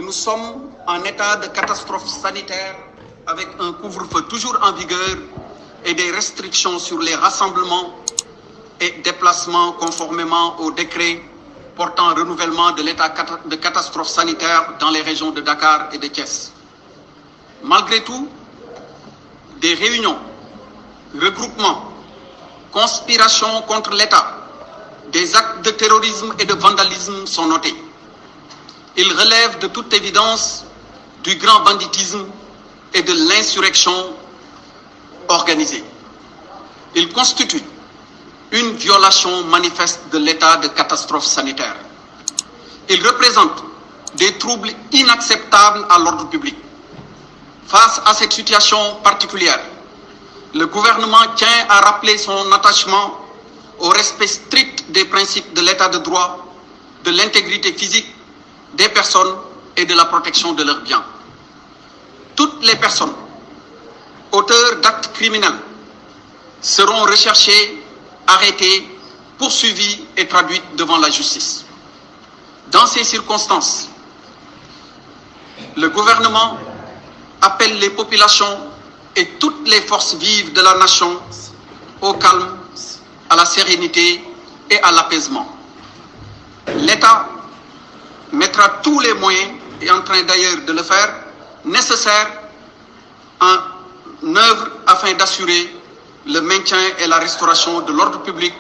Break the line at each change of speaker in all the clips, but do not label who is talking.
nous sommes en état de catastrophe sanitaire avec un couvre-feu toujours en vigueur et des restrictions sur les rassemblements et déplacements conformément au décret portant renouvellement de l'état de catastrophe sanitaire dans les régions de Dakar et de Thiès. Malgré tout, des réunions, regroupements, conspirations contre l'État, des actes de terrorisme et de vandalisme sont notés. Ils relèvent de toute évidence du grand banditisme et de l'insurrection organisée. Ils constituent une violation manifeste de l'état de catastrophe sanitaire. Ils représentent des troubles inacceptables à l'ordre public. Face à cette situation particulière, le gouvernement tient à rappeler son attachement au respect strict des principes de l'état de droit, de l'intégrité physique des personnes et de la protection de leurs biens. Toutes les personnes auteurs d'actes criminels seront recherchées, arrêtées, poursuivies et traduites devant la justice. Dans ces circonstances, le gouvernement appelle les populations et toutes les forces vives de la nation au calme, à la sérénité et à l'apaisement. L'État mettra tous les moyens, et en train d'ailleurs de le faire, nécessaires en œuvre afin d'assurer le maintien et la restauration de l'ordre public,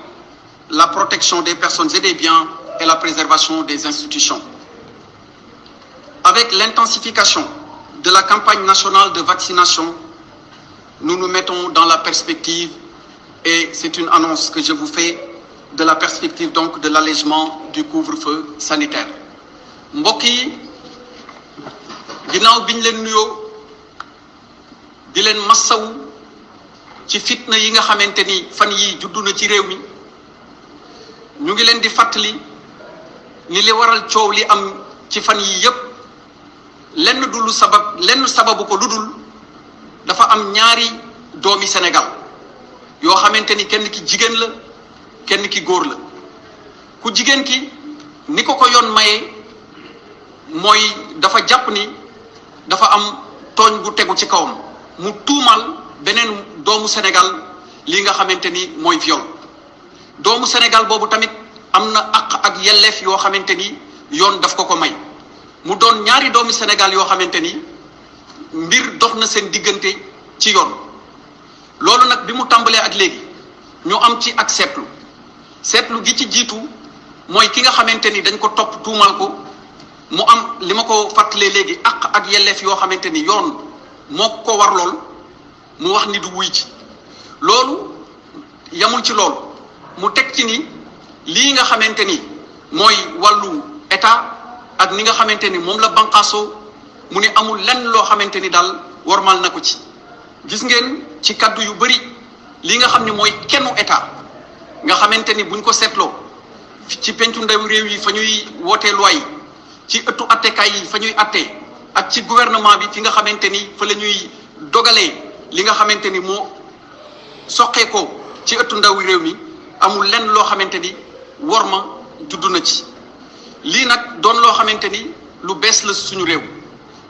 la protection des personnes et des biens et la préservation des institutions. Avec l'intensification de la campagne nationale de vaccination, nous nous mettons dans la perspective, et c'est une annonce que je vous fais, de la perspective donc de l'allègement du couvre-feu sanitaire. mbokk yi ginnaaw biñ leen nuyoo di leen massawu ci fitna yi nga xamante ni fan yi juddu na ci réew mi ñu ngi leen di fàttali ni li waral coow li am ci fan yi yépp lenn sababu ko ludul dafa am ñaari doomi Sénégal yoo xamante ni kenn ki jigéen la kenn ki góor la ku jigéen ki ni ko yoon maye mooy dafa jàpp ni dafa am tooñ gu tegu ci kawam mu tuumal beneen doomu Sénégal li nga xamante ni mooy viol doomu Sénégal boobu tamit am na àq ak yelleef yoo xamante ni yoon daf ko may mu doon ñaari doomu Sénégal yoo xamante ni mbir dox na seen diggante ci yoon loolu nag bi mu tàmbalee ak léegi ñu am ci ak seetlu gi ci jiitu mooy ki nga xamante ni dañ ko topp tuumal ko mu am li ma ko fàttalee léegi ak yelleef yoo xamante ni yoon moo ko war lool mu wax ni du wuy ci loolu yamul ci loolu mu teg ci ni lii nga xamante ni mooy wàllu état ak ni nga xamante ni moom la banqaasoo mu ne amul lenn loo xamante ni daal warmal na ko ci gis ngeen ci kaddu yu bari li nga xam ne mooy kennu état nga xamante ni buñ ko seetloo ci pencu ndaw réew yi fa ñuy wootee loi yi ci ëttu attekaay yi fa ñuy attee ak ci gouvernement bi fi nga xamante ni fa la ñuy dogalee li nga xamante ni moo soqee ko ci ëttu ndaw réew mi amul lenn loo xamante ni war ma juddu na ci lii nag doon loo xamante ni lu bees la suñu réew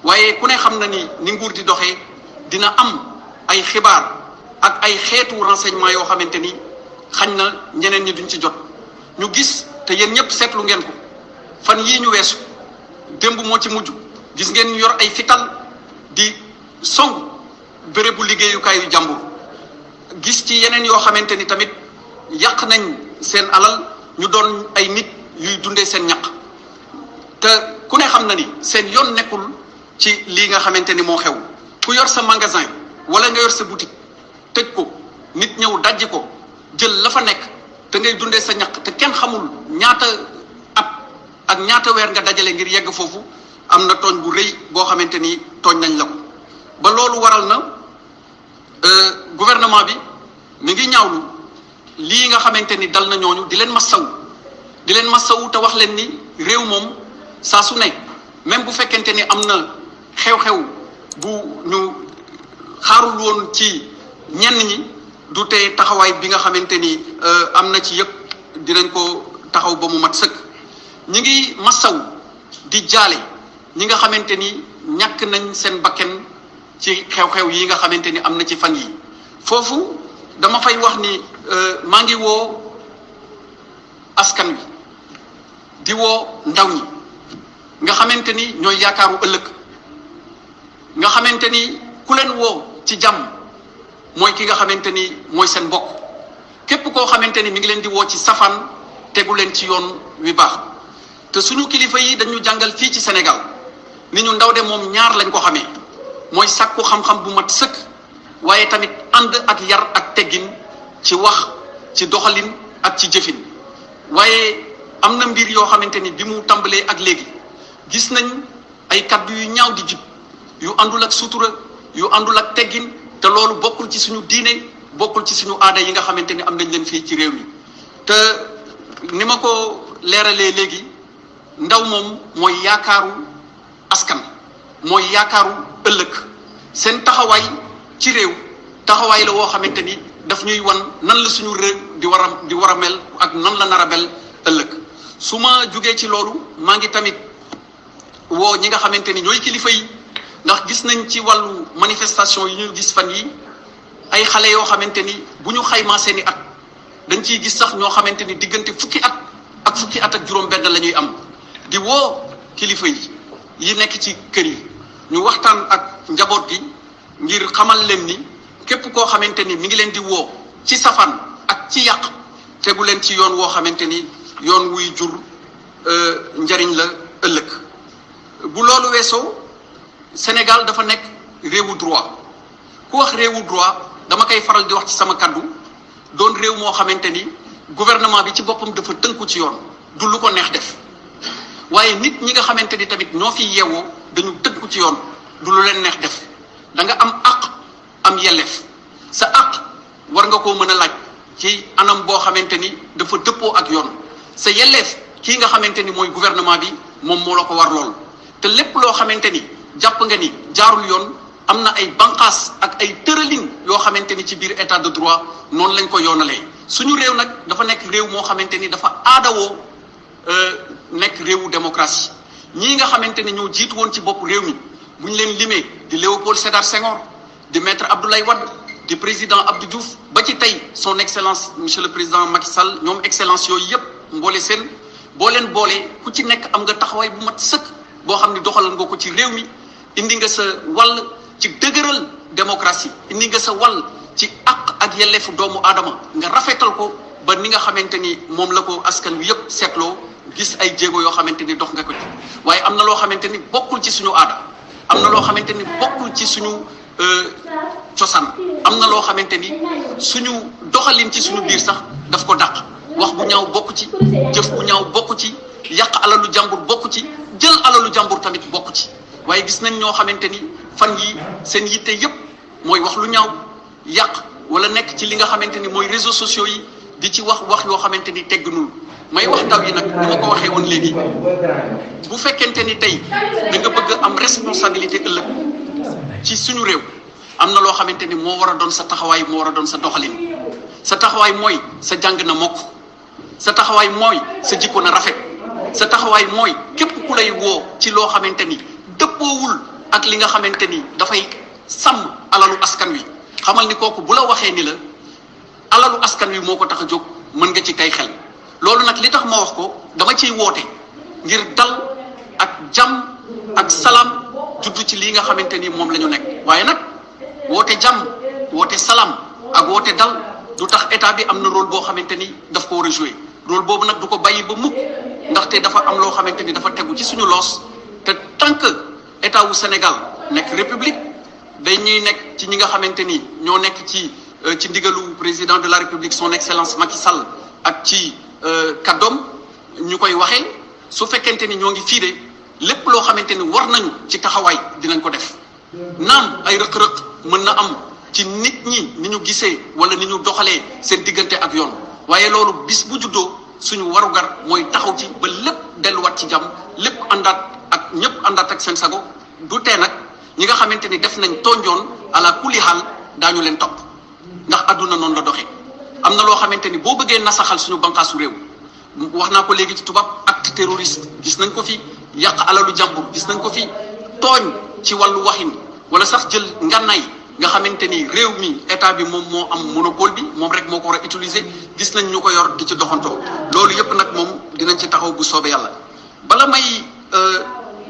waaye ku ne xam na ni nguur di doxee dina am ay xibaar ak ay xeetu renseignement yoo xamante ni xañ na ñeneen ñi duñ ci jot ñu gis te yéen ñëpp seetlu ngeen ko fan yii ñu weesu démb moo ci mujj gis ngeen ñu yor ay fital di song bérébu liggéeyukaayu jàmbur gis ci yeneen yoo xamante ni tamit yàq nañ seen alal ñu doon ay nit yuy dundee seen ñaq te ku ne xam na ni seen yoon nekkul ci lii nga xamante ni moo xew ku yor sa magasin wala nga yor sa boutique tëj ko nit ñëw dajji ko jël la fa nekk te ngay dundee sa ñaq te kenn xamul ñaata at ak ñaata weer nga dajale ngir yegg foofu am na tooñ bu rëy boo xamante ni tooñ nañ la ko ba loolu waral na gouvernement bi mi ngi ñaawlu lii nga xamante ni dal na ñooñu di leen masawu te wax leen ni réew moom saa su ne même bu fekkente ni am na xew-xew bu ñu xaarul woon ci ñenn ñi du tee taxawaay bi nga xamante ni am na ci yëpp dinañ ko taxaw ba mu mat sëkk ñi ngi masawu di jaale ñi nga xamante ni ñàkk nañ seen bakken ci xew-xew yi nga xamante ni am na ci fan yi foofu dama fay wax ni maa ngi woo askan wi di woo ndaw ñi nga xamante ni ñooy yaakaaru ëllëg nga xamante ni ku leen woo ci jàmm mooy ki nga xamante ni mooy seen mbokk képp koo xamante ni mi ngi leen di woo ci safaan tegu leen ci yoon wi baax te suñu kilifa yi dañu jàngal fii ci Sénégal ni ñu ndaw de moom ñaar lañ ko xamee mooy sàkku xam-xam bu mat sëkk waaye tamit ànd ak yar ak teggin ci wax ci doxalin ak ci jëfin waaye am na mbir yoo xamante ni bi mu tàmbalee ak léegi gis nañ ay kaddu yu ñaaw di jib yu àndul ak sutura yu àndul ak teggin te loolu bokkul ci suñu diine bokkul ci suñu aada yi nga xamante ni am nañ leen fii ci réew mi te ni ma ko leeralee léegi ndaw moom mooy yaakaaru askan mooy yaakaaru ëllëg seen taxawaay ci réew taxawaay la woo xamante ni daf ñuy wan nan la suñu réew di war a mel ak nan la nar a mel ëllëg su ma jugee ci loolu maa ngi tamit woo ñi nga xamante ni ñooy kilifa yi ndax gis nañ ci wàllu manifestation yi ñu gis fan yi ay xale yoo xamante ni bu ñu xaymaa seeni at dañ ciy gis sax ñoo xamante ni diggante fukki at ak juróom-benn la ñuy am di woo kilifa yi nekk ci kër yi ñu waxtaan ak njaboot gi ngir xamal leen ni képp koo xamante ni mi ngi leen di woo ci safaan ak ci yàq tegu leen ci yoon woo xamante ni yoon wuy jur njariñ la ëllëg bu loolu weesoo Sénégal dafa nekk réewu droit ku wax réewu droit dama koy faral di wax ci sama kaddu doon réew moo xamante ni gouvernement bi ci boppam dafa tënku ci yoon du lu ko neex def waaye nit ñi nga xamante ni tamit ñoo fi yeewoo dañu tënku ci yoon du lu leen neex def da nga am àq am yelleef sa àq war nga koo mën a laaj ci anam boo xamante ni dafa dëppoo ak yoon sa yelleef kii nga xamante ni mooy gouvernement bi moom moo la ko war lool te lépp loo xamante ni jàpp nga ni jaarul yoon am na ay banqaas ak ay tëralin yoo xamante ni ci biir état de droit noonu lañ ko yoonalee suñu réew nag dafa nekk réew moo xamante ni dafa aadawoo nekk réewu démocratie ñii nga xamante ni ñoo jiitu woon ci bopp réew mi bu ñu leen limee di Léopold Sédar Senghor di maître Abdoulaye Wade di président Abdou Diouf ba ci tey son excellence monsieur le président Macky Sall ñoom excellence yooyu yëpp mboole seen boo leen boolee ku ci nekk am nga taxawaay bu mat sëkk boo xam ni doxalal nga ko ci réew mi indi nga sa wàll ci dëgëral démocratie indi nga sa wàll ci àq ak yelleefu doomu aadama nga rafetal ko ba ni nga xamante ni moom la ko askan wi yëpp seetloo gis ay jéego yoo xamante ni dox nga ko ci waaye am na loo xamante ni bokkul ci suñu aada am na loo xamante ni bokkul ci suñu cosaan am na loo xamante ni suñu doxalin ci suñu biir sax daf ko dàq wax bu ñaaw bokk ci jëf bu ñaaw bokk ci yàq alalu jàmbur bokk ci jël alalu jàmbur tamit bokk ci waaye gis nañ ñoo xamante ni fan yi seen yitte yépp mooy wax lu ñaaw yàq wala nekk ci li nga xamante ni mooy réseaux sociaux yi di ci wax yoo xamante ni tegginul may wax ndaw yi nag ni ma ko waxee woon léegi bu fekkente ni tey da nga bëgg am responsabilité ëllëg ci suñu réew am na loo xamante ni moo war a doon sa taxawaay moo war a doon sa doxalin sa taxawaay mooy sa jàng na mokk sa taxawaay mooy sa jikko na rafet sa taxawaay mooy képp ku lay woo ci loo xamante ni dëppoowul ak li nga xamante ni dafay sàmm alalu askan wi xamal ni kooku bu la waxee ni la alalu askan wi moo ko tax a jóg mën nga ci kay xel loolu nag li tax ma wax ko dama ciy woote ngir dal ak jàmm ak salaam juddu ci lii nga xamante ni moom la ñu nekk waaye nag woote jàmm woote salaam ak woote dal du tax état bi am na rôle boo xamante ni daf ko war a jouer rôle boobu nag du ko bàyyi ba mukk ndaxte dafa am loo xamante ni dafa tegu ci suñu loos te tant que état wu Sénégal nekk république dañuy nekk ci ñi nga xamante ni ñoo nekk ci ndigalu président de la république son excellence Macky Sall ak ci kàddoom ñu koy waxee su fekkente ni ñoo ngi fii de lépp loo xamante ni war nañu ci taxawaay dinañ ko def naam ay rëq-rëq mën na am ci nit ñi ni ñu gisee wala ni ñu doxalee seen diggante ak yoon waaye loolu bis bu juddoo suñu warugar mooy taxaw ci ba lépp delluwaat ci jàmm lépp àndaat ak ñëpp àndaat ak seen sago du tee nag ñi nga xamante ni def nañ tonjoon ala kulli xaal daañu leen topp ndax àdduna noonu la doxee am na loo xamante ni boo bëggee nasaxal suñu banqaasu réew wax naa ko léegi ci tubaab acte terroriste gis nañ ko fi yàq alalu jàmbur gis nañ ko fi tooñ ci wàllu waxin wala sax jël ngànnaay nga xamante ni réew mi état bi moom moo am monopole bi moom rek moo ko war a utiliser gis nañ ñu ko yor di ci doxantoo loolu yëpp nag moom dinañ ci taxaw bu soobee yàlla. bala may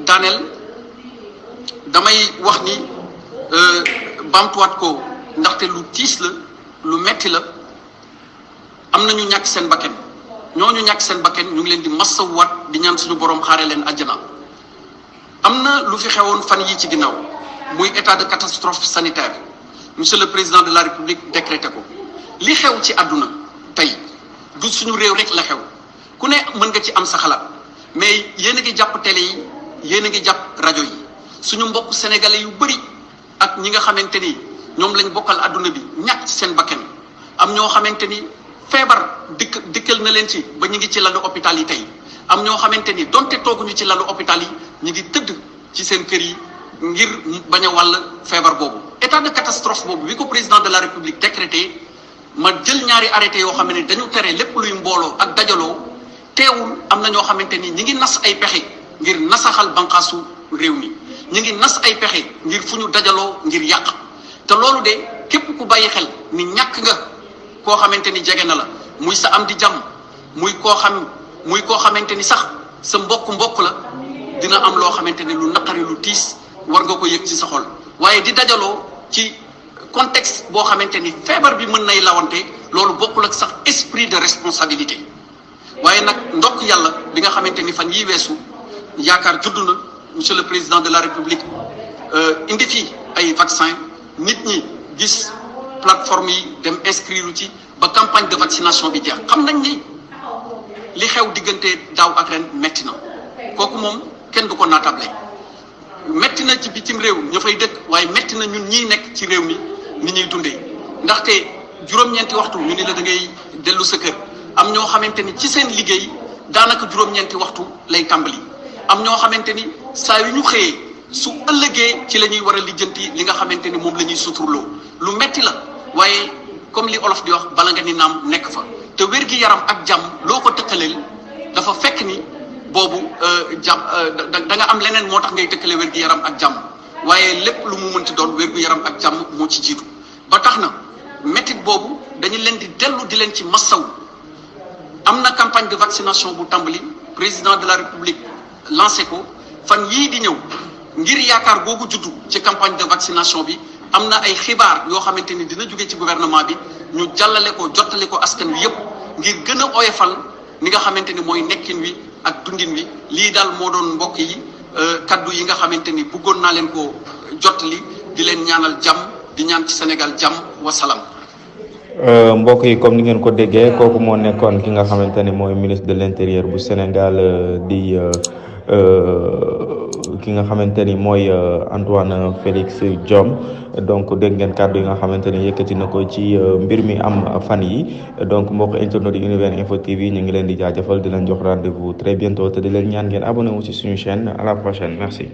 daaneel damay wax ni bamtuwaat ko ndaxte lu tiis la lu metti la am na ñu ñàkk seen bakken ñooñu ñàkk seen bakken ñu ngi leen di massawuwaat di ñaan suñu borom xaare leen àjjana. am na lu fi xewoon fan yii ci ginnaaw muy état de catastrophe sanitaire monsieur le président de la république décrété ko li xew ci àdduna tey du suñu réew rek la xew ku ne mën nga ci am sa xalaat mais yéen a ngi jàpp télé yi yéen a ngi jàpp rajo yi suñu mbokk sénégalais yu bëri ak ñi nga xamante ni ñoom lañ bokkal àdduna bi ñàkk ci seen bakken am ñoo xamante ni feebar dikkal na leen ci ba ñu ngi ci lalu hôpital yi tey am ñoo xamante ni donte tooguñu ci lalu hôpital yi ñu ngi tëdd ci seen kër yi ngir bañ a wàll feebar boobu. état de catastrophe boobu bi ko président de la république décrété ma jël ñaari arrêté yoo xam ne dañu tere lépp luy mbooloo ak dajaloo teewul am na ñoo xamante ni ñi ngi nas ay pexe ngir nasaxal banqaasu réew mi ñi ngi nas ay pexe ngir fu ñu dajaloo ngir yàq te loolu de képp ku bàyyi xel ni ñàkk nga koo xamante ni jege na la muy sa am di jàmm muy koo xamante ni sax sa mbokk la dina am loo xamante ni lu naqari lu tiis war nga ko yëg ci sa xol waaye di dajaloo ci contexte boo xamante ni feebar bi mën nay lawante loolu bokkul ak sax esprit de responsabilité waaye nag ndokk yàlla bi nga xamante ni fan yii weesu yaakaar judd na monsieur le président de la république indi fii ay vaccin nit ñi gis plateforme yi dem inscrire ci ba campagne de vaccination bi jeex xam nañ ni li xew diggante daaw ak ren metti na kooku moom kenn du ko naatable metti na ci bitim réew ña fay dëkk waaye metti na ñun ñii nekk ci réew mi ni ñuy dundee ndaxte juróom-ñeenti waxtu ñu ni la da ngay dellu sa kër am ñoo xamante ni ci seen liggéey daanaka juróom-ñeenti waxtu lay tàmbali am ñoo xamante ni saa yu ñu xëyee su ëllëgee ci la ñuy war a lijjanti li nga xamante ni moom la ñuy suturloo lu metti la waaye comme li olof di wax bala nga ni naam nekk fa te wér gi yaram ak jàmm loo ko tëkkaleel dafa fekk ni boobu jàmm da nga am leneen moo tax ngay tëkkale wér gi yaram ak jàmm waaye lépp lu mu mënti doon wér gu yaram ak jàmm moo ci jiitu ba tax na métit boobu dañu leen di dellu di leen ci massaw am na campagne de vaccination bu tàmbali président de la république lancé ko fan yii di ñëw ngir yaakaar googu juddu ci campagne de vaccination bi am na ay xibaar yoo xamante ni dina jóge ci gouvernement bi ñu jàllale ko jottale ko askan wi yépp ngir gën a oyofal ni nga xamante ni mooy nekkin wi ak dundin wi lii daal moo doon mbokk yi kaddu yi nga xamante ni bëggoon naa leen ko jottali di leen ñaanal jàmm di ñaan ci Sénégal jàmm wasalaam.
mbokk yi comme ni ngeen ko déggee kooku moo nekkoon ki nga xamante ni mooy ministre de l'intérieur bu Sénégal di ki nga xamante ni mooy Antoine Félix Diome donc dégg ngeen kàddu yi nga xamante ni yëkkati na ko ci mbir mi am fan yi donc mbokk internet yi Univers Info TV ñu ngi leen di jaajëfal di leen jox rendez-vous très bientôt te di leen ñaan ngeen abonné wu ci suñu chaîne à la prochaine merci.